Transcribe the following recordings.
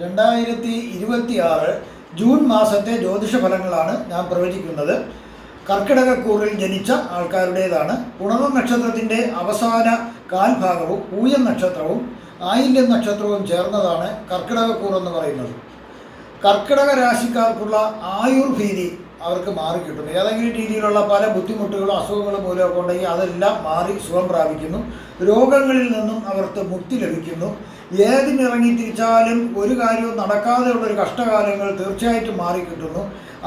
2026 June മാസത്തെ ജ്യോതിഷ ഫലങ്ങളാണ് ഞാൻ പ്രവചിക്കുന്നത്. കർക്കിടകക്കൂറിൽ ജനിച്ച ആൾക്കാരുടേതാണ്. പുണർന്ന നക്ഷത്രത്തിൻ്റെ അവസാന കാൽഭാഗവും പൂയം നക്ഷത്രവും ആയില്യം നക്ഷത്രവും ചേർന്നതാണ് കർക്കിടകക്കൂർ എന്ന് പറയുന്നത്. കർക്കിടക രാശിക്കാർക്കുള്ള ആയുർഭീതി അവർക്ക് മാറിക്കിട്ടുന്നു. ഏതെങ്കിലും രീതിയിലുള്ള പല ബുദ്ധിമുട്ടുകളും അസുഖങ്ങളും മൂലമൊക്കെ ഉണ്ടെങ്കിൽ അതെല്ലാം മാറി സുഖം പ്രാപിക്കുന്നു. രോഗങ്ങളിൽ നിന്നും അവർക്ക് മുക്തി ലഭിക്കുന്നു. ഏതിനിറങ്ങി തിരിച്ചാലും ഒരു കാര്യവും നടക്കാതെയുള്ളൊരു കഷ്ടകാലങ്ങൾ തീർച്ചയായിട്ടും മാറിക്കിട്ടുന്നു.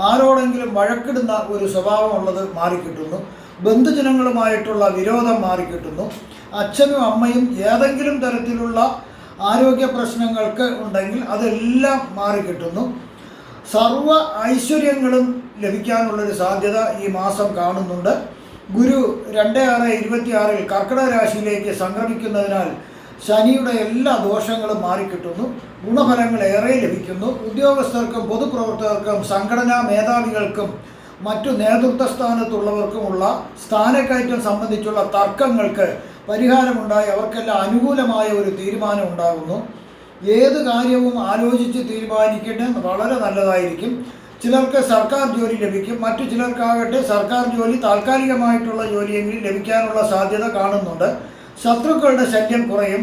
ആരോടെങ്കിലും വഴക്കിടുന്ന ഒരു സ്വഭാവമുള്ളത് മാറിക്കിട്ടുന്നു. ബന്ധുജനങ്ങളുമായിട്ടുള്ള വിരോധം മാറിക്കിട്ടുന്നു. അച്ഛനും അമ്മയും ഏതെങ്കിലും തരത്തിലുള്ള ആരോഗ്യ പ്രശ്നങ്ങൾക്ക് ഉണ്ടെങ്കിൽ അതെല്ലാം മാറിക്കിട്ടുന്നു. സർവ ഐശ്വര്യങ്ങളും ലഭിക്കാനുള്ളൊരു സാധ്യത ഈ മാസം കാണുന്നുണ്ട്. ഗുരു 2/6/26 കർക്കിടക രാശിയിലേക്ക് സംക്രമിക്കുന്നതിനാൽ ശനിയുടെ എല്ലാ ദോഷങ്ങളും മാറിക്കിട്ടുന്നു. ഗുണഫലങ്ങൾ ഏറെ ലഭിക്കുന്നു. ഉദ്യോഗസ്ഥർക്കും പൊതുപ്രവർത്തകർക്കും സംഘടനാ മേധാവികൾക്കും മറ്റു നേതൃത്വ സ്ഥാനത്തുള്ളവർക്കുമുള്ള സ്ഥാനക്കയറ്റം സംബന്ധിച്ചുള്ള തർക്കങ്ങൾക്ക് പരിഹാരമുണ്ടായി അവർക്കെല്ലാം അനുകൂലമായ ഒരു തീരുമാനം ഉണ്ടാകുന്നു. ഏത് കാര്യവും ആലോചിച്ച് തീരുമാനിക്കേണ്ടത് വളരെ നല്ലതായിരിക്കും. ചിലർക്ക് സർക്കാർ ജോലി ലഭിക്കും. മറ്റു ചിലർക്കാകട്ടെ സർക്കാർ ജോലി താൽക്കാലികമായിട്ടുള്ള ജോലിയെങ്കിലും ലഭിക്കാനുള്ള സാധ്യത കാണുന്നുണ്ട്. ശത്രുക്കളുടെ ശല്യം കുറയും.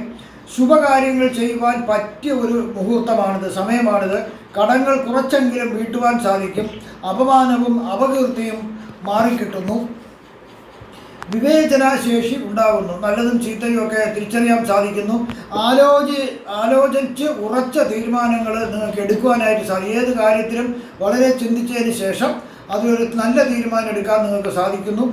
ശുഭകാര്യങ്ങൾ ചെയ്യുവാൻ പറ്റിയ ഒരു മുഹൂർത്തമാണിത്, സമയമാണിത്. കടങ്ങൾ കുറച്ചെങ്കിലും വീട്ടുവാൻ സാധിക്കും. അപമാനവും അപകീർത്തിയും മാറിക്കിട്ടുന്നു. വിവേചനശേഷി ഉണ്ടാകുന്നു. നല്ലതും ചീത്തയും ഒക്കെ തിരിച്ചറിയാൻ സാധിക്കുന്നു. ആലോചിച്ച് ഉറച്ച തീരുമാനങ്ങൾ നിങ്ങൾക്ക് എടുക്കുവാനായിട്ട് സാധിക്കും. ഏത് കാര്യത്തിലും വളരെ ചിന്തിച്ചതിന് ശേഷം അതൊരു നല്ല തീരുമാനം എടുക്കാൻ നിങ്ങൾക്ക് സാധിക്കുന്നു.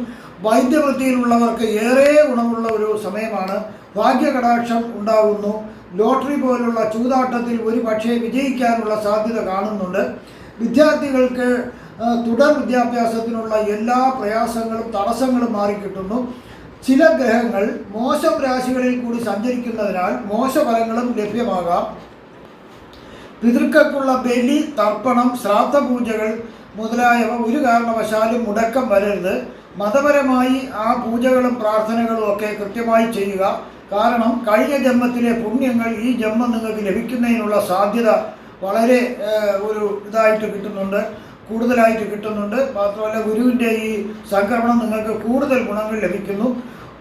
വൈദ്യവൃത്തിയിലുള്ളവർക്ക് ഏറെ ഗുണമുള്ള ഒരു സമയമാണ്. ഭാഗ്യകടാക്ഷം ഉണ്ടാകുന്നു. ലോട്ടറി പോലുള്ള ചൂതാട്ടത്തിൽ ഒരു പക്ഷേ വിജയിക്കാനുള്ള സാധ്യത കാണുന്നുണ്ട്. വിദ്യാർത്ഥികൾക്ക് തുടർ വിദ്യാഭ്യാസത്തിനുള്ള എല്ലാ പ്രയാസങ്ങളും തടസ്സങ്ങളും മാറിക്കിട്ടുന്നു. ചില ഗ്രഹങ്ങൾ മോശം രാശികളിൽ കൂടി സഞ്ചരിക്കുന്നതിനാൽ മോശഫലങ്ങളും ലഭ്യമാകാം. പിതൃക്കൾക്കുള്ള ബലി, തർപ്പണം, ശ്രാദ്ധപൂജകൾ മുതലായവ ഒരു കാരണവശാലും മുടക്കം വരരുത്. മതപരമായി ആ പൂജകളും പ്രാർത്ഥനകളും ഒക്കെ കൃത്യമായി ചെയ്യുക. കാരണം കഴിഞ്ഞ ജന്മത്തിലെ പുണ്യങ്ങൾ ഈ ജന്മം നിങ്ങൾക്ക് ലഭിക്കുന്നതിനുള്ള സാധ്യത വളരെ ഇതായിട്ട് കിട്ടുന്നുണ്ട്, കൂടുതലായിട്ട് കിട്ടുന്നുണ്ട്. മാത്രമല്ല ഗുരുവിൻ്റെ ഈ സംക്രമണം നിങ്ങൾക്ക് കൂടുതൽ ഗുണങ്ങൾ ലഭിക്കുന്നു.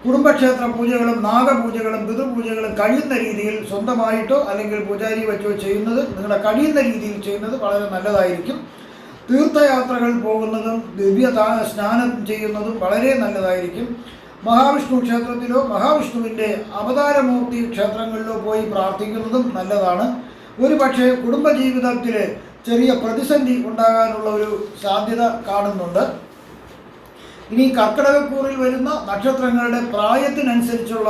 കുടുംബക്ഷേത്ര പൂജകളും നാഗപൂജകളും പിതൃപൂജകളും കഴിയുന്ന രീതിയിൽ സ്വന്തമായിട്ടോ അല്ലെങ്കിൽ പൂജാരി വെച്ചോ ചെയ്യുന്നത്, നിങ്ങളുടെ കഴിയുന്ന രീതിയിൽ ചെയ്യുന്നത് വളരെ നല്ലതായിരിക്കും. തീർത്ഥയാത്രകൾ പോകുന്നതും സ്നാനം ചെയ്യുന്നതും വളരെ നല്ലതായിരിക്കും. മഹാവിഷ്ണു ക്ഷേത്രത്തിലോ മഹാവിഷ്ണുവിൻ്റെ അവതാരമൂർത്തി ക്ഷേത്രങ്ങളിലോ പോയി പ്രാർത്ഥിക്കുന്നതും നല്ലതാണ്. ഒരു പക്ഷേ കുടുംബജീവിതത്തിൽ ചെറിയ പ്രതിസന്ധി ഉണ്ടാകാനുള്ള ഒരു സാധ്യത കാണുന്നുണ്ട്. ഇനി കർക്കിടകക്കൂറിൽ വരുന്ന നക്ഷത്രങ്ങളുടെ പ്രായത്തിനനുസരിച്ചുള്ള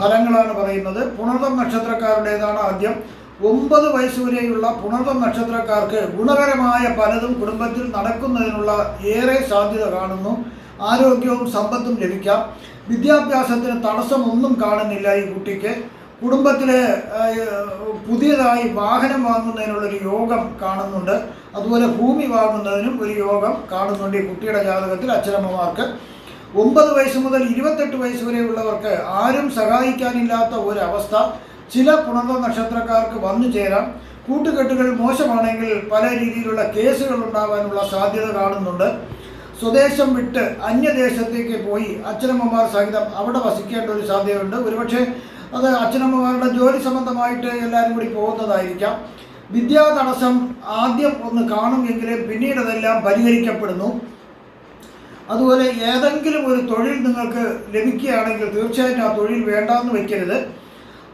ഫലങ്ങളാണ് പറയുന്നത്. പുണർതം നക്ഷത്രക്കാരുടേതാണ് ആദ്യം. 9 വയസ്സുവരെയുള്ള പുണർതം നക്ഷത്രക്കാർക്ക് ഗുണകരമായ പലതും കുടുംബത്തിൽ നടക്കുന്നതിനുള്ള ഏറെ സാധ്യത കാണുന്നു. ആരോഗ്യവും സമ്പത്തും ലഭിക്കാം. വിദ്യാഭ്യാസത്തിന് തടസ്സമൊന്നും കാണുന്നില്ല ഈ കുട്ടിക്ക്. കുടുംബത്തിലെ പുതിയതായി വാഹനം വാങ്ങുന്നതിനുള്ളൊരു യോഗം കാണുന്നുണ്ട്. അതുപോലെ ഭൂമി വാങ്ങുന്നതിനും ഒരു യോഗം കാണുന്നുണ്ട് ഈ കുട്ടിയുടെ ജാതകത്തിൽ. അച്ഛനമ്മമാർക്ക് 9 വയസ്സ് മുതൽ 28 വയസ്സ് വരെയുള്ളവർക്ക് ആരും സഹായിക്കാനില്ലാത്ത ഒരവസ്ഥ ചില പുണർന്ന നക്ഷത്രക്കാർക്ക് വന്നു ചേരാം. കൂട്ടുകെട്ടുകൾ മോശമാണെങ്കിൽ പല രീതിയിലുള്ള കേസുകൾ ഉണ്ടാകാനുള്ള സാധ്യത കാണുന്നുണ്ട്. സ്വദേശം വിട്ട് അന്യദേശത്തേക്ക് പോയി അച്ഛനമ്മമാർ സഹിതം അവിടെ വസിക്കേണ്ട ഒരു സാധ്യതയുണ്ട്. ഒരുപക്ഷെ അത് അച്ഛനമ്മമാരുടെ ജോലി സംബന്ധമായിട്ട് എല്ലാവരും കൂടി പോകുന്നതായിരിക്കാം. വിദ്യാ തടസ്സം ആദ്യം ഒന്ന് കാണുമെങ്കിലും പിന്നീട് അതെല്ലാം പരിഹരിക്കപ്പെടുന്നു. അതുപോലെ ഏതെങ്കിലും ഒരു തൊഴിൽ നിങ്ങൾക്ക് ലഭിക്കുകയാണെങ്കിൽ തീർച്ചയായിട്ടും ആ തൊഴിൽ വേണ്ടാന്ന് വയ്ക്കരുത്.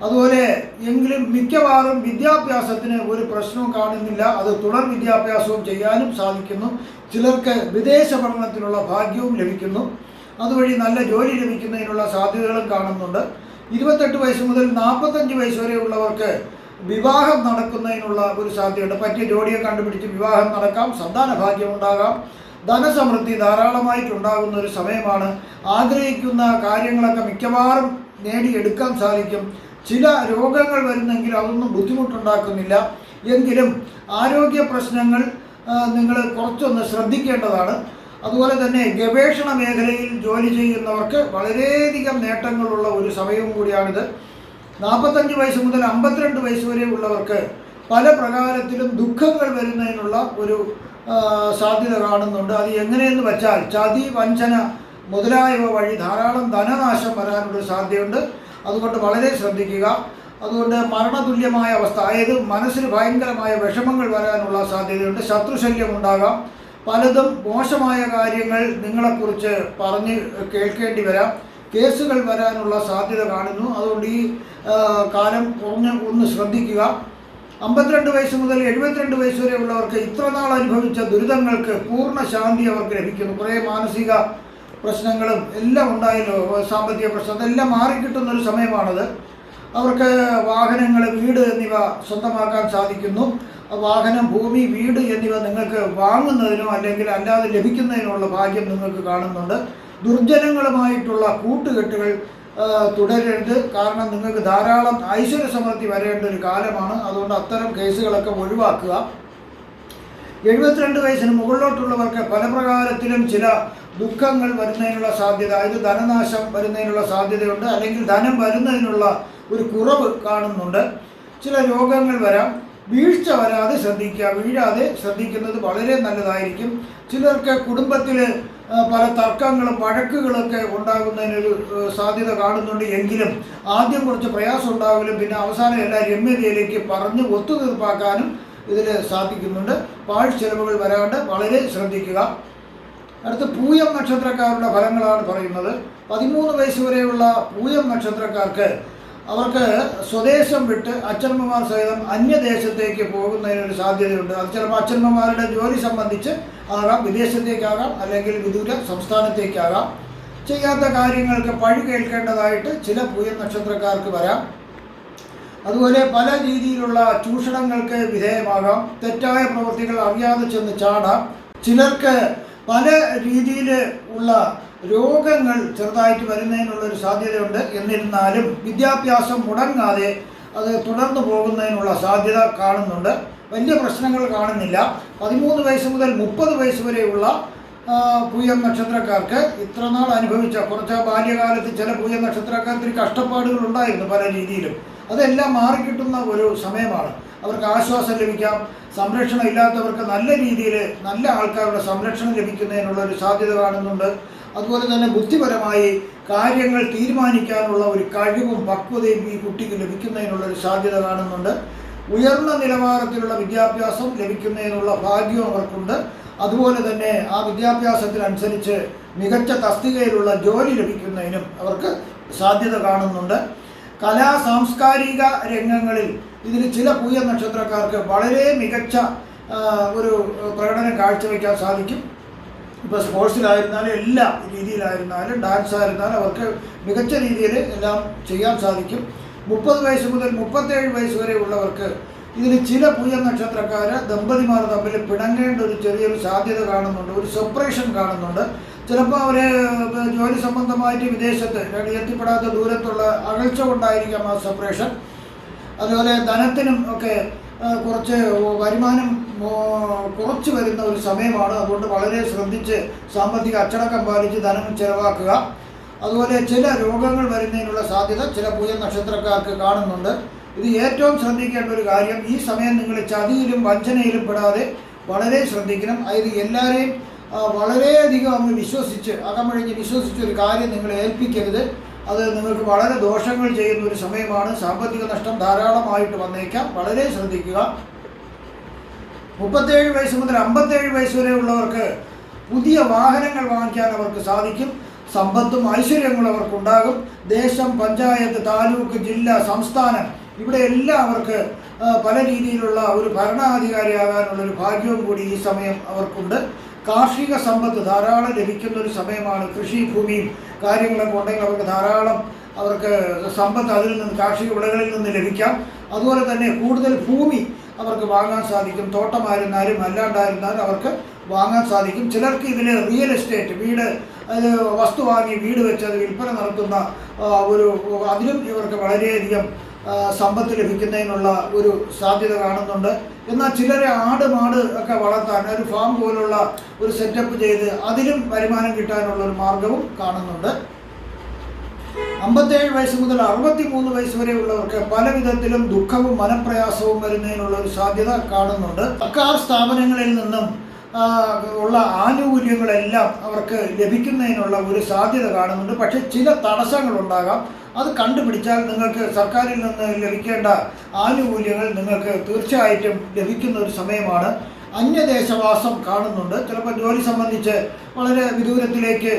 അതുപോലെ എങ്കിലും മിക്കവാറും വിദ്യാഭ്യാസത്തിന് ഒരു പ്രശ്നവും കാണുന്നില്ല. അത് തുടർ വിദ്യാഭ്യാസവും ചെയ്യാനും സാധിക്കുന്നു. ചിലർക്ക് വിദേശ പഠനത്തിനുള്ള ഭാഗ്യവും ലഭിക്കുന്നു. അതുവഴി നല്ല ജോലി ലഭിക്കുന്നതിനുള്ള സാധ്യതകളും കാണുന്നുണ്ട്. 28 വയസ്സ് മുതൽ 45 വയസ്സ് വരെയുള്ളവർക്ക് വിവാഹം നടക്കുന്നതിനുള്ള ഒരു സാധ്യതയുണ്ട്. പറ്റിയ ജോഡിയെ കണ്ടുപിടിച്ച് വിവാഹം നടക്കാം. സന്താന ഭാഗ്യം ഉണ്ടാകാം. ധനസമൃദ്ധി ധാരാളമായിട്ടുണ്ടാകുന്ന ഒരു സമയമാണ്. ആഗ്രഹിക്കുന്ന കാര്യങ്ങളൊക്കെ മിക്കവാറും നേടിയെടുക്കാൻ സാധിക്കും. ചില രോഗങ്ങൾ വരുന്നെങ്കിൽ അതൊന്നും ബുദ്ധിമുട്ടുണ്ടാക്കുന്നില്ല. എങ്കിലും ആരോഗ്യ പ്രശ്നങ്ങൾ നിങ്ങൾ കുറച്ചൊന്ന് ശ്രദ്ധിക്കേണ്ടതാണ്. അതുപോലെ തന്നെ ഗവേഷണ മേഖലയിൽ ജോലി ചെയ്യുന്നവർക്ക് വളരെയധികം നേട്ടങ്ങളുള്ള ഒരു സമയവും കൂടിയാണിത്. 45 വയസ്സ് മുതൽ 52 വയസ്സ് വരെ ഉള്ളവർക്ക് പല പ്രകാരത്തിലും ദുഃഖങ്ങൾ വരുന്നതിനുള്ള ഒരു സാധ്യത കാണുന്നുണ്ട്. അത് എങ്ങനെയെന്ന് വെച്ചാൽ ചതി, വഞ്ചന മുതലായവ വഴി ധാരാളം ധനനാശം വരാനുള്ളൊരു സാധ്യതയുണ്ട്. അതുകൊണ്ട് വളരെ ശ്രദ്ധിക്കുക. അതുകൊണ്ട് മരണതുല്യമായ അവസ്ഥ, അതായത് മനസ്സിന് ഭയങ്കരമായ വിഷമങ്ങൾ വരാനുള്ള സാധ്യതയുണ്ട്. ശത്രുശല്യം ഉണ്ടാകാം. പലതും മോശമായ കാര്യങ്ങൾ നിങ്ങളെക്കുറിച്ച് പറഞ്ഞ് കേൾക്കേണ്ടി വരാം. കേസുകൾ വരാനുള്ള സാധ്യത കാണുന്നു. അതുകൊണ്ട് ഈ കാലം ഒന്ന് ശ്രദ്ധിക്കുക. 52 വയസ്സ് മുതൽ 72 വയസ്സ് വരെ ഉള്ളവർക്ക് ഇത്രനാൾ അനുഭവിച്ച ദുരിതങ്ങൾക്ക് പൂർണ്ണ ശാന്തി അവർക്ക് ലഭിക്കുന്നു. കുറേ മാനസിക പ്രശ്നങ്ങളും എല്ലാം ഉണ്ടായല്ലോ, സാമ്പത്തിക പ്രശ്നം, അതെല്ലാം മാറിക്കിട്ടുന്നൊരു സമയമാണത്. അവർക്ക് വാഹനങ്ങൾ, വീട് എന്നിവ സ്വന്തമാക്കാൻ സാധിക്കുന്നു. വാഹനം, ഭൂമി, വീട് എന്നിവ നിങ്ങൾക്ക് വാങ്ങുന്നതിനോ അല്ലെങ്കിൽ അല്ലാതെ ലഭിക്കുന്നതിനുള്ള ഭാഗ്യം നിങ്ങൾക്ക് കാണുന്നുണ്ട്. ദുർജനങ്ങളുമായിട്ടുള്ള കൂട്ടുകെട്ടുകൾ തുടരരുത്. കാരണം നിങ്ങൾക്ക് ധാരാളം ഐശ്വര്യ സമൃദ്ധി വരേണ്ട ഒരു കാലമാണ്. അതുകൊണ്ട് അത്തരം കേസുകളൊക്കെ ഒഴിവാക്കുക. 72 വയസ്സിന് മുകളിലോട്ടുള്ളവർക്ക് പല പ്രകാരത്തിലും ചില ദുഃഖങ്ങൾ വരുന്നതിനുള്ള സാധ്യത, അതായത് ധനനാശം വരുന്നതിനുള്ള സാധ്യതയുണ്ട്. അല്ലെങ്കിൽ ധനം വരുന്നതിനുള്ള ഒരു കുറവ് കാണുന്നുണ്ട്. ചില രോഗങ്ങൾ വരാം. വീഴ്ച വരാതെ ശ്രദ്ധിക്കുക. വീഴാതെ ശ്രദ്ധിക്കുന്നത് വളരെ നല്ലതായിരിക്കും. ചിലർക്ക് കുടുംബത്തിൽ പല തർക്കങ്ങളും വഴക്കുകളൊക്കെ ഉണ്ടാകുന്നതിനൊരു സാധ്യത കാണുന്നുണ്ട്. എങ്കിലും ആദ്യം കുറച്ച് പ്രയാസം ഉണ്ടാവില്ല, പിന്നെ അവസാനം എല്ലാ രമ്യതയിലേക്ക് പറഞ്ഞ് ഒത്തുതീർപ്പാക്കാനും ഇതിൽ സാധിക്കുന്നുണ്ട്. പാഴ്ചെലവുകൾ വരാണ്ട് വളരെ ശ്രദ്ധിക്കുക. അടുത്ത പൂയം നക്ഷത്രക്കാരുടെ ഫലങ്ങളാണ് പറയുന്നത്. 13 വയസ്സ് വരെയുള്ള പൂയം നക്ഷത്രക്കാർക്ക് അവർക്ക് സ്വദേശം വിട്ട് അച്ഛനമ്മമാർ സഹിതം അന്യദേശത്തേക്ക് പോകുന്നതിനൊരു സാധ്യതയുണ്ട്. അത് ചിലപ്പോൾ അച്ഛനമ്മമാരുടെ ജോലി സംബന്ധിച്ച് ആകാം, വിദേശത്തേക്കാകാം, അല്ലെങ്കിൽ വിദൂര സംസ്ഥാനത്തേക്കാകാം. ചെയ്യാത്ത കാര്യങ്ങൾക്ക് പഴി കേൾക്കേണ്ടതായിട്ട് ചില പൂയം നക്ഷത്രക്കാർക്ക് വരാം. അതുപോലെ പല രീതിയിലുള്ള ചൂഷണങ്ങൾക്ക് വിധേയമാകാം. തെറ്റായ പ്രവൃത്തികൾ അറിയാതെ ചെന്ന് ചാടാം. ചിലർക്ക് പല രീതിയിൽ ഉള്ള രോഗങ്ങൾ ചെറുതായിട്ട് വരുന്നതിനുള്ളൊരു സാധ്യതയുണ്ട്. എന്നിരുന്നാലും വിദ്യാഭ്യാസം മുടങ്ങാതെ അത് തുടർന്നു പോകുന്നതിനുള്ള സാധ്യത കാണുന്നുണ്ട്. വലിയ പ്രശ്നങ്ങൾ കാണുന്നില്ല. 13 വയസ്സ് മുതൽ 30 വയസ്സ് വരെയുള്ള പൂയം നക്ഷത്രക്കാർക്ക് ഇത്രനാൾ അനുഭവിച്ച കുറച്ച് ബാല്യകാലത്ത് ചില പൂയം നക്ഷത്രക്കാർക്ക് കഷ്ടപ്പാടുകൾ ഉണ്ടായിരുന്നു പല രീതിയിലും. അതെല്ലാം മാറിക്കിട്ടുന്ന ഒരു സമയമാണ്. അവർക്ക് ആശ്വാസം ലഭിക്കാം. സംരക്ഷണം ഇല്ലാത്തവർക്ക് നല്ല രീതിയിൽ നല്ല ആൾക്കാരുടെ സംരക്ഷണം ലഭിക്കുന്നതിനുള്ള ഒരു സാധ്യത കാണുന്നുണ്ട്. അതുപോലെ തന്നെ ബുദ്ധിപരമായി കാര്യങ്ങൾ തീരുമാനിക്കാനുള്ള ഒരു കഴിവും പക്വതയും ഈ കുട്ടിക്ക് ലഭിക്കുന്നതിനുള്ളൊരു സാധ്യത കാണുന്നുണ്ട്. ഉയർന്ന നിലവാരത്തിലുള്ള വിദ്യാഭ്യാസം ലഭിക്കുന്നതിനുള്ള ഭാഗ്യവും അവർക്കുണ്ട്. അതുപോലെ തന്നെ ആ വിദ്യാഭ്യാസത്തിനനുസരിച്ച് മികച്ച തസ്തികയിലുള്ള ജോലി ലഭിക്കുന്നതിനും അവർക്ക് സാധ്യത കാണുന്നുണ്ട്. കലാ സാംസ്കാരിക രംഗങ്ങളിൽ ഇതിൽ ചില പൂയം നക്ഷത്രക്കാർക്ക് വളരെ മികച്ച ഒരു പ്രകടനം കാഴ്ചവെക്കാൻ സാധിക്കും. ഇപ്പോൾ സ്പോർട്സിലായിരുന്നാലും എല്ലാ രീതിയിലായിരുന്നാലും ഡാൻസ് ആയിരുന്നാലും അവർക്ക് മികച്ച രീതിയിൽ എല്ലാം ചെയ്യാൻ സാധിക്കും. 30 വയസ്സ് മുതൽ 37 വയസ്സ് വരെ ഉള്ളവർക്ക് ഇതിൽ ചില പൂയം നക്ഷത്രക്കാർ ദമ്പതിമാർ തമ്മിൽ പിണങ്ങേണ്ട ഒരു ചെറിയൊരു സാധ്യത കാണുന്നുണ്ട്. ഒരു സെപ്പറേഷൻ കാണുന്നുണ്ട്. ചിലപ്പോൾ അവർ ജോലി സംബന്ധമായിട്ട് വിദേശത്ത് എത്തിപ്പെടാത്ത ദൂരത്തുള്ള അകൽച്ച കൊണ്ടായിരിക്കാം ആ സെപ്പറേഷൻ. അതുപോലെ ധനത്തിനും ഒക്കെ കുറച്ച് വരുമാനം കുറച്ച് വരുന്ന ഒരു സമയമാണ്. അതുകൊണ്ട് വളരെ ശ്രദ്ധിച്ച് സാമ്പത്തിക അച്ചടക്കം പാലിച്ച് ധനം ചെലവാക്കുക. അതുപോലെ ചില രോഗങ്ങൾ വരുന്നതിനുള്ള സാധ്യത ചില പൂയം നക്ഷത്രക്കാർക്ക് കാണുന്നുണ്ട്. ഇത് ഏറ്റവും ശ്രദ്ധിക്കേണ്ട ഒരു കാര്യം, ഈ സമയം നിങ്ങൾ ചതിയിലും വഞ്ചനയിലും പെടാതെ വളരെ ശ്രദ്ധിക്കണം. അതായത് എല്ലാവരെയും വളരെയധികം അങ്ങ് വിശ്വസിച്ച് അകമഴിഞ്ഞ് വിശ്വസിച്ചൊരു കാര്യം നിങ്ങൾ ഏൽപ്പിക്കരുത്. അത് നിങ്ങൾക്ക് വളരെ ദോഷങ്ങൾ ചെയ്യുന്ന ഒരു സമയമാണ്. സാമ്പത്തിക നഷ്ടം ധാരാളമായിട്ട് വന്നേക്കാം. വളരെ ശ്രദ്ധിക്കുക. 37 വയസ്സ് മുതൽ 57 വയസ്സ് വരെ ഉള്ളവർക്ക് പുതിയ വാഹനങ്ങൾ വാങ്ങിക്കാൻ അവർക്ക് സാധിക്കും. സമ്പത്തും ഐശ്വര്യങ്ങളും അവർക്കുണ്ടാകും. ദേശം, പഞ്ചായത്ത്, താലൂക്ക്, ജില്ല, സംസ്ഥാനം, ഇവിടെ എല്ലാം അവർക്ക് പല രീതിയിലുള്ള ഒരു ഭരണാധികാരിയാകാനുള്ളൊരു ഭാഗ്യവും കൂടി ഈ സമയം അവർക്കുണ്ട്. കാർഷിക സമ്പത്ത് ധാരാളം ലഭിക്കുന്ന ഒരു സമയമാണ്. കൃഷി ഭൂമിയും കാര്യങ്ങളൊക്കെ ഉണ്ടെങ്കിൽ അവർക്ക് ധാരാളം സമ്പത്ത് അതിൽ നിന്ന് കാർഷിക വിളകളിൽ നിന്ന് ലഭിക്കാം. അതുപോലെ തന്നെ കൂടുതൽ ഭൂമി അവർക്ക് വാങ്ങാൻ സാധിക്കും. തോട്ടമായിരുന്നാലും അല്ലാണ്ടായിരുന്നാലും അവർക്ക് വാങ്ങാൻ സാധിക്കും. ചിലർക്ക് ഇതിൽ റിയൽ എസ്റ്റേറ്റ്, വീട്, അത് വസ്തു വാങ്ങി വീട് വെച്ച് അത് വിൽപ്പന നടത്തുന്ന അതിലും ഇവർക്ക് വളരെയധികം സമ്പത്ത് ലഭിക്കുന്നതിനുള്ള ഒരു സാധ്യത കാണുന്നുണ്ട്. എന്നാൽ ചിലരെ മാട് ഒക്കെ വളർത്താൻ ഒരു ഫാം പോലുള്ള ഒരു സെറ്റപ്പ് ചെയ്ത് അതിലും വരുമാനം കിട്ടാനുള്ള ഒരു മാർഗവും കാണുന്നുണ്ട്. 57 വയസ്സ് മുതൽ 63 വയസ്സ് വരെയുള്ളവർക്ക് പല വിധത്തിലും ദുഃഖവും മനപ്രയാസവും വരുന്നതിനുള്ള ഒരു സാധ്യത കാണുന്നുണ്ട്. സർക്കാർ സ്ഥാപനങ്ങളിൽ നിന്നും ഉള്ള ആനുകൂല്യങ്ങളെല്ലാം അവർക്ക് ലഭിക്കുന്നതിനുള്ള ഒരു സാധ്യത കാണുന്നുണ്ട്. പക്ഷേ ചില തടസ്സങ്ങളുണ്ടാകാം. അത് കണ്ടുപിടിച്ചാൽ നിങ്ങൾക്ക് സർക്കാരിൽ നിന്ന് ലഭിക്കേണ്ട ആനുകൂല്യങ്ങൾ നിങ്ങൾക്ക് തീർച്ചയായിട്ടും ലഭിക്കുന്ന ഒരു സമയമാണ്. അന്യദേശവാസം കാണുന്നുണ്ട്. ചിലപ്പോൾ ജോലി സംബന്ധിച്ച് വളരെ വിദൂരത്തിലേക്ക്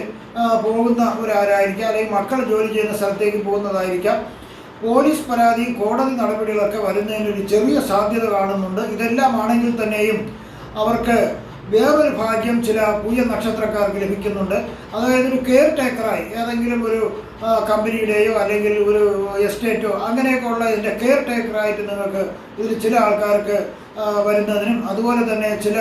പോകുന്ന ഒരാരായിരിക്കാം, അല്ലെങ്കിൽ മക്കൾ ജോലി ചെയ്യുന്ന സ്ഥലത്തേക്ക് പോകുന്നതായിരിക്കാം. പോലീസ് പരാതി, കോടതി നടപടികളൊക്കെ വരുന്നതിനൊരു ചെറിയ സാധ്യത കാണുന്നുണ്ട്. ഇതെല്ലാം ആണെങ്കിൽ തന്നെയും അവർക്ക് വേറൊരു ഭാഗ്യം ചില പൂയ നക്ഷത്രക്കാർക്ക് ലഭിക്കുന്നുണ്ട്. അതായത് ഒരു കെയർ ടേക്കറായി ഏതെങ്കിലും ഒരു കമ്പനിയുടെയോ അല്ലെങ്കിൽ ഒരു എസ്റ്റേറ്റോ അങ്ങനെയൊക്കെ ഉള്ള ഇതിൻ്റെ കെയർ ടേക്കറായിട്ട് നിങ്ങൾക്ക് ഇതിൽ ചില ആൾക്കാർക്ക് വരുന്നതിനും, അതുപോലെ തന്നെ ചില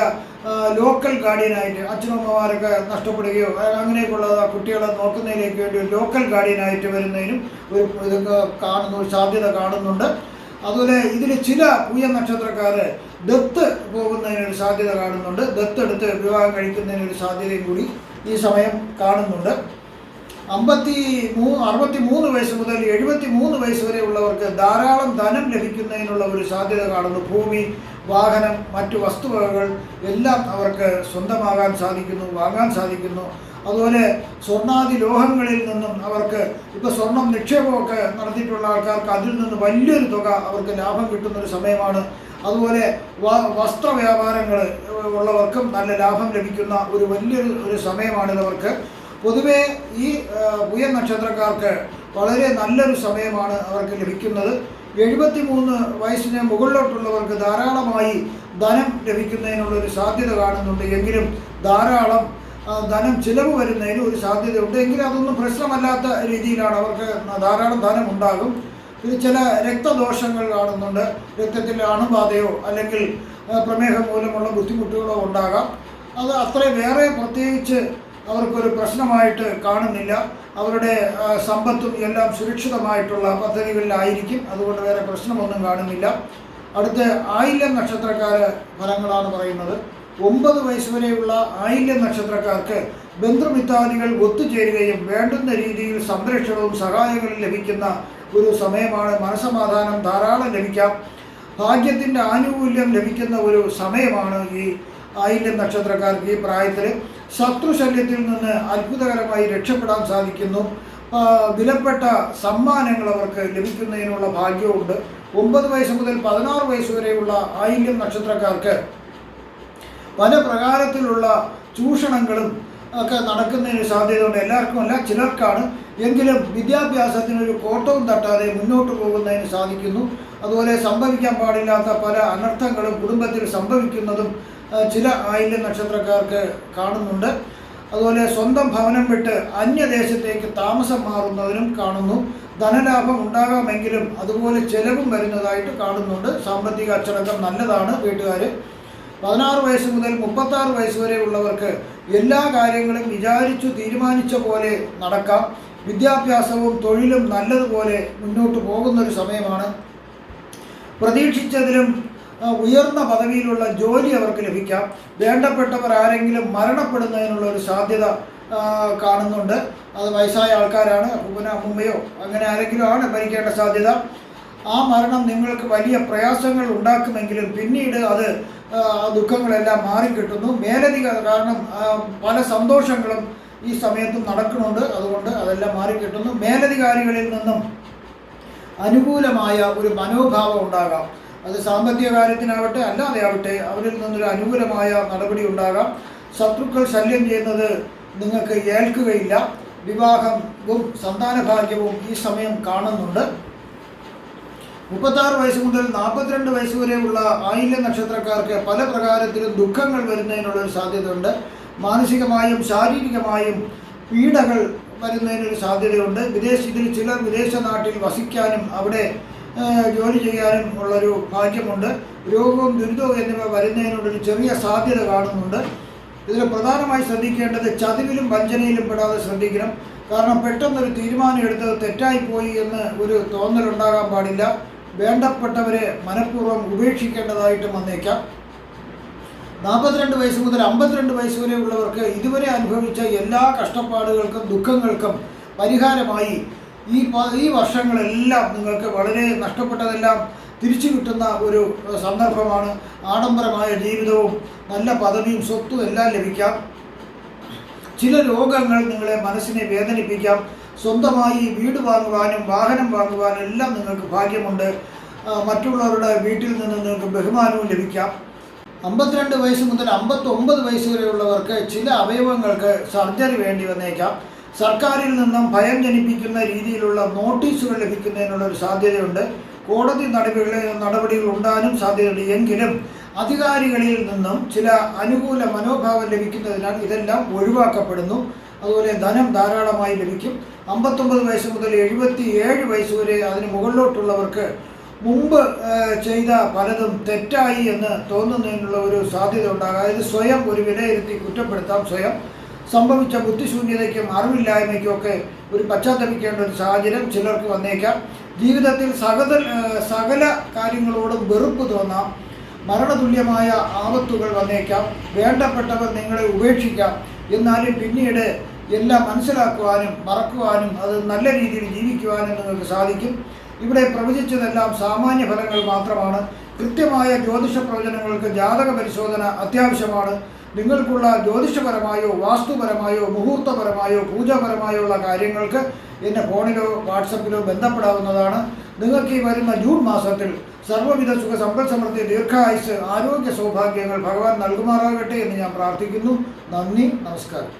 ലോക്കൽ ഗാർഡിയനായിട്ട് അച്ഛനമ്മമാരൊക്കെ നഷ്ടപ്പെടുകയോ അങ്ങനെയൊക്കെയുള്ള കുട്ടികളെ നോക്കുന്നതിലേക്ക് വേണ്ടി ഒരു ലോക്കൽ ഗാർഡിയനായിട്ട് വരുന്നതിനും ഒരു കാണുന്ന ഒരു സാധ്യത കാണുന്നുണ്ട്. അതുപോലെ ഇതിൽ ചില പൂയ നക്ഷത്രക്കാർ ദത്ത് പോകുന്നതിനൊരു സാധ്യത കാണുന്നുണ്ട്. ദത്തെടുത്ത് വിവാഹം കഴിക്കുന്നതിനൊരു സാധ്യതയും കൂടി ഈ സമയം കാണുന്നുണ്ട്. 63 വയസ്സ് മുതൽ 73 വയസ്സ് വരെ ഉള്ളവർക്ക് ധാരാളം ധനം ലഭിക്കുന്നതിനുള്ള ഒരു സാധ്യത കാണുന്നു. ഭൂമി, വാഹനം, മറ്റു വസ്തുവകകൾ എല്ലാം അവർക്ക് സ്വന്തമാകാൻ സാധിക്കുന്നു, വാങ്ങാൻ സാധിക്കുന്നു. അതുപോലെ സ്വർണ്ണാദി ലോഹങ്ങളിൽ നിന്നും അവർക്ക് ഇപ്പോൾ സ്വർണം നിക്ഷേപമൊക്കെ നടത്തിയിട്ടുള്ള ആൾക്കാർക്ക് അതിൽ നിന്ന് വലിയൊരു തുക അവർക്ക് ലാഭം കിട്ടുന്നൊരു സമയമാണ്. അതുപോലെ വസ്ത്ര വ്യാപാരങ്ങൾ ഉള്ളവർക്കും നല്ല ലാഭം ലഭിക്കുന്ന ഒരു വലിയൊരു സമയമാണിതവർക്ക്. പൊതുവേ ഈ പൂയ നക്ഷത്രക്കാർക്ക് വളരെ നല്ലൊരു സമയമാണ് അവർക്ക് ലഭിക്കുന്നത്. 73 വയസ്സിന് മുകളിലോട്ടുള്ളവർക്ക് ധാരാളമായി ധനം ലഭിക്കുന്നതിനുള്ളൊരു സാധ്യത കാണുന്നുണ്ട്. എങ്കിലും ധാരാളം ധനം ചിലവ് വരുന്നതിന് ഒരു സാധ്യതയുണ്ട്. എങ്കിലും അതൊന്നും പ്രശ്നമല്ലാത്ത രീതിയിലാണ് അവർക്ക് ധാരാളം ധനം ഉണ്ടാകും. ഇത് ചില രക്തദോഷങ്ങൾ കാണുന്നുണ്ട്. രക്തത്തിൽ അണുബാധയോ അല്ലെങ്കിൽ പ്രമേഹം മൂലമുള്ള ബുദ്ധിമുട്ടുകളോ ഉണ്ടാകാം. അത് അത്ര വേറെ പ്രത്യേകിച്ച് അവർക്കൊരു പ്രശ്നമായിട്ട് കാണുന്നില്ല. അവരുടെ സമ്പത്തും എല്ലാം സുരക്ഷിതമായിട്ടുള്ള പദ്ധതികളിലായിരിക്കും. അതുകൊണ്ട് വേറെ പ്രശ്നമൊന്നും കാണുന്നില്ല. അടുത്ത് ആയില്യം നക്ഷത്രക്കാർ ഫലങ്ങളാണ് പറയുന്നത്. 9 വയസ്സ് വരെയുള്ള ആയില്യം നക്ഷത്രക്കാർക്ക് ബന്ധുമിത്രാദികൾ ഒത്തുചേരുകയും വേണ്ടുന്ന രീതിയിൽ സംരക്ഷണവും സഹായങ്ങളും ലഭിക്കുന്ന ഒരു സമയമാണ്. മനസ്സമാധാനം ധാരാളം ലഭിക്കാം. ഭാഗ്യത്തിൻ്റെ ആനുകൂല്യം ലഭിക്കുന്ന ഒരു സമയമാണ് ഈ ആയില്യം നക്ഷത്രക്കാർക്ക്. ഈ പ്രായത്തിൽ ശത്രുശല്യത്തിൽ നിന്ന് അത്ഭുതകരമായി രക്ഷപ്പെടാൻ സാധിക്കുന്നു. വിലപ്പെട്ട സമ്മാനങ്ങൾ അവർക്ക് ലഭിക്കുന്നതിനുള്ള ഭാഗ്യമുണ്ട്. 9 വയസ്സ് മുതൽ 16 വയസ്സ് വരെയുള്ള ആയില്യം നക്ഷത്രക്കാർക്ക് പല പ്രകാരത്തിലുള്ള ചൂഷണങ്ങളും ഒക്കെ നടക്കുന്നതിന് സാധ്യതയുണ്ട്. എല്ലാവർക്കും അല്ല, ചിലർക്കാണ്. എങ്കിലും വിദ്യാഭ്യാസത്തിനൊരു കോട്ടവും തട്ടാതെ മുന്നോട്ട് പോകുന്നതിന് സാധിക്കുന്നു. അതുപോലെ സംഭവിക്കാൻ പാടില്ലാത്ത പല അനർത്ഥങ്ങളും കുടുംബത്തിൽ സംഭവിക്കുന്നതും ചില ആയില്യം നക്ഷത്രക്കാർക്ക് കാണുന്നുണ്ട്. അതുപോലെ സ്വന്തം ഭവനം വിട്ട് അന്യദേശത്തേക്ക് താമസം മാറുന്നതിനും കാണുന്നു. ധനലാഭം ഉണ്ടാകാമെങ്കിലും അതുപോലെ ചെലവും വരുന്നതായിട്ട് കാണുന്നുണ്ട്. സാമ്പത്തിക അച്ചടക്കം നല്ലതാണ് വീട്ടുകാർ. 16 വയസ്സ് മുതൽ 36 വയസ്സ് വരെ ഉള്ളവർക്ക് എല്ലാ കാര്യങ്ങളും വിചാരിച്ചു തീരുമാനിച്ച പോലെ നടക്കാം. വിദ്യാഭ്യാസവും തൊഴിലും നല്ലതുപോലെ മുന്നോട്ട് പോകുന്നൊരു സമയമാണ്. പ്രതീക്ഷിച്ചതിലും ഉയർന്ന പദവിയിലുള്ള ജോലി അവർക്ക് ലഭിക്കാം. വേണ്ടപ്പെട്ടവർ ആരെങ്കിലും മരണപ്പെടുന്നതിനുള്ള ഒരു സാധ്യത കാണുന്നുണ്ട്. അത് വയസ്സായ ആൾക്കാരാണ്, അപ്പൂപ്പനോ അമ്മൂമ്മയോ അങ്ങനെ ആരെങ്കിലും ആണ് മരിക്കേണ്ട സാധ്യത. ആ മരണം നിങ്ങൾക്ക് വലിയ പ്രയാസങ്ങൾ ഉണ്ടാക്കുമെങ്കിലും പിന്നീട് അത് ദുഃഖങ്ങളെല്ലാം മാറിക്കിട്ടുന്നു. കാരണം പല സന്തോഷങ്ങളും ഈ സമയത്തും നടക്കുന്നുണ്ട്. അതുകൊണ്ട് അതെല്ലാം മാറിക്കിട്ടുന്നു. മേലധികാരികളിൽ നിന്നും അനുകൂലമായ ഒരു മനോഭാവം ഉണ്ടാകാം. അത് സാമ്പത്തിക കാര്യത്തിനാവട്ടെ അല്ലാതെ ആവട്ടെ അവരിൽ നിന്നൊരു അനുകൂലമായ നടപടി ഉണ്ടാകാം. ശത്രുക്കൾ ശല്യം ചെയ്യുന്നത് നിങ്ങൾക്ക് ഏൽക്കുകയില്ല. വിവാഹവും സന്താനഭാഗ്യവും ഈ സമയം കാണുന്നുണ്ട്. 36 വയസ്സ് മുതൽ 42 വയസ്സ് വരെയുള്ള ആയില്യ നക്ഷത്രക്കാർക്ക് പല പ്രകാരത്തിലും ദുഃഖങ്ങൾ വരുന്നതിനുള്ളൊരു സാധ്യതയുണ്ട്. മാനസികമായും ശാരീരികമായും പീഡകൾ വരുന്നതിനൊരു സാധ്യതയുണ്ട്. ഇതിൽ ചിലർ വിദേശ നാട്ടിൽ വസിക്കാനും അവിടെ ജോലി ചെയ്യാനും ഉള്ളൊരു ഭാഗ്യമുണ്ട്. രോഗവും ദുരിതവും എന്നിവ വരുന്നതിനുള്ളൊരു ചെറിയ സാധ്യത കാണുന്നുണ്ട്. ഇതിൽ പ്രധാനമായി ശ്രദ്ധിക്കേണ്ടത് ചതിവിലും വഞ്ചനയിലും പെടാതെ ശ്രദ്ധിക്കണം. കാരണം പെട്ടെന്നൊരു തീരുമാനം എടുത്തത് തെറ്റായിപ്പോയി എന്ന് ഒരു തോന്നലുണ്ടാകാൻ പാടില്ല. വേണ്ടപ്പെട്ടവരെ മനഃപൂർവ്വം ഉപേക്ഷിക്കേണ്ടതായിട്ടും വന്നേക്കാം. 42 വയസ്സ് മുതൽ 52 വയസ്സ് വരെ ഉള്ളവർക്ക് ഇതുവരെ അനുഭവിച്ച എല്ലാ കഷ്ടപ്പാടുകൾക്കും ദുഃഖങ്ങൾക്കും പരിഹാരമായി ഈ വർഷങ്ങളെല്ലാം നിങ്ങൾക്ക് വളരെ നഷ്ടപ്പെട്ടതെല്ലാം തിരിച്ചു കിട്ടുന്ന ഒരു സന്ദർഭമാണ്. ആഡംബരമായ ജീവിതവും നല്ല പദവിയും സ്വത്തും എല്ലാം ലഭിക്കാം. ചില രോഗങ്ങൾ നിങ്ങളെ മനസ്സിനെ വേദനിപ്പിക്കാം. സ്വന്തമായി വീട് വാങ്ങുവാനും വാഹനം വാങ്ങുവാനും എല്ലാം നിങ്ങൾക്ക് ഭാഗ്യമുണ്ട്. മറ്റുള്ളവരുടെ വീട്ടിൽ നിന്ന് നിങ്ങൾക്ക് ബഹുമാനവും ലഭിക്കാം. 52 വയസ്സ് മുതൽ 59 വയസ്സ് വരെയുള്ളവർക്ക് ചില അവയവങ്ങൾക്ക് സർജറി വേണ്ടി വന്നേക്കാം. സർക്കാരിൽ നിന്നും ഭയം ജനിപ്പിക്കുന്ന രീതിയിലുള്ള നോട്ടീസുകൾ ലഭിക്കുന്നതിനുള്ള ഒരു സാധ്യതയുണ്ട്. കോടതി നടപടികൾ ഉണ്ടാകാനും സാധ്യതയുണ്ട്. എങ്കിലും അധികാരികളിൽ നിന്നും ചില അനുകൂല മനോഭാവം ലഭിക്കുന്നതിനാൽ ഇതെല്ലാം ഒഴിവാക്കപ്പെടുന്നു. അതുപോലെ ധനം ധാരാളമായി ലഭിക്കും. 59 വയസ്സ് മുതൽ 77 വയസ്സ് വരെ അതിന് മുകളിലോട്ടുള്ളവർക്ക് മുമ്പ് ചെയ്ത പലതും തെറ്റായി എന്ന് തോന്നുന്നതിനുള്ള ഒരു സാധ്യത ഉണ്ടാകും. അതായത് സ്വയം ഒരു വിലയിരുത്തി കുറ്റപ്പെടുത്താം. സ്വയം സംഭവിച്ച ബുദ്ധിശൂന്യതയ്ക്കും അറിവില്ലായ്മയ്ക്കും ഒക്കെ ഒരു പശ്ചാത്തപിക്കേണ്ട ഒരു സാഹചര്യം ചിലർക്ക് വന്നേക്കാം. ജീവിതത്തിൽ സകല കാര്യങ്ങളോടും വെറുപ്പ് തോന്നാം. മരണതുല്യമായ ആപത്തുകൾ വന്നേക്കാം. വേണ്ടപ്പെട്ടവർ നിങ്ങളെ ഉപേക്ഷിക്കാം. എന്നാലും പിന്നീട് എല്ലാം മനസ്സിലാക്കുവാനും മറക്കുവാനും അത് നല്ല രീതിയിൽ ജീവിക്കുവാനും നിങ്ങൾക്ക് സാധിക്കും. ഇവിടെ പ്രവചിച്ചതെല്ലാം സാമാന്യ ഫലങ്ങൾ മാത്രമാണ്. കൃത്യമായ ജ്യോതിഷ പ്രവചനങ്ങൾക്ക് ജാതക പരിശോധന അത്യാവശ്യമാണ്. നിങ്ങൾക്കുള്ള ജ്യോതിഷപരമായോ വാസ്തുപരമായോ മുഹൂർത്തപരമായോ പൂജാപരമായോ ഉള്ള കാര്യങ്ങൾക്ക് എന്നെ ഫോണിലോ വാട്സപ്പിലോ ബന്ധപ്പെടാവുന്നതാണ്. നിങ്ങൾക്ക് ഈ വരുന്ന ജൂൺ മാസത്തിൽ സർവ്വവിധ സുഖ സമ്പൽ സമൃദ്ധി ദീർഘായുസ് ആരോഗ്യ സൗഭാഗ്യങ്ങൾ ഭഗവാൻ നൽകുമാറാകട്ടെ എന്ന് ഞാൻ പ്രാർത്ഥിക്കുന്നു. നന്ദി, നമസ്കാരം.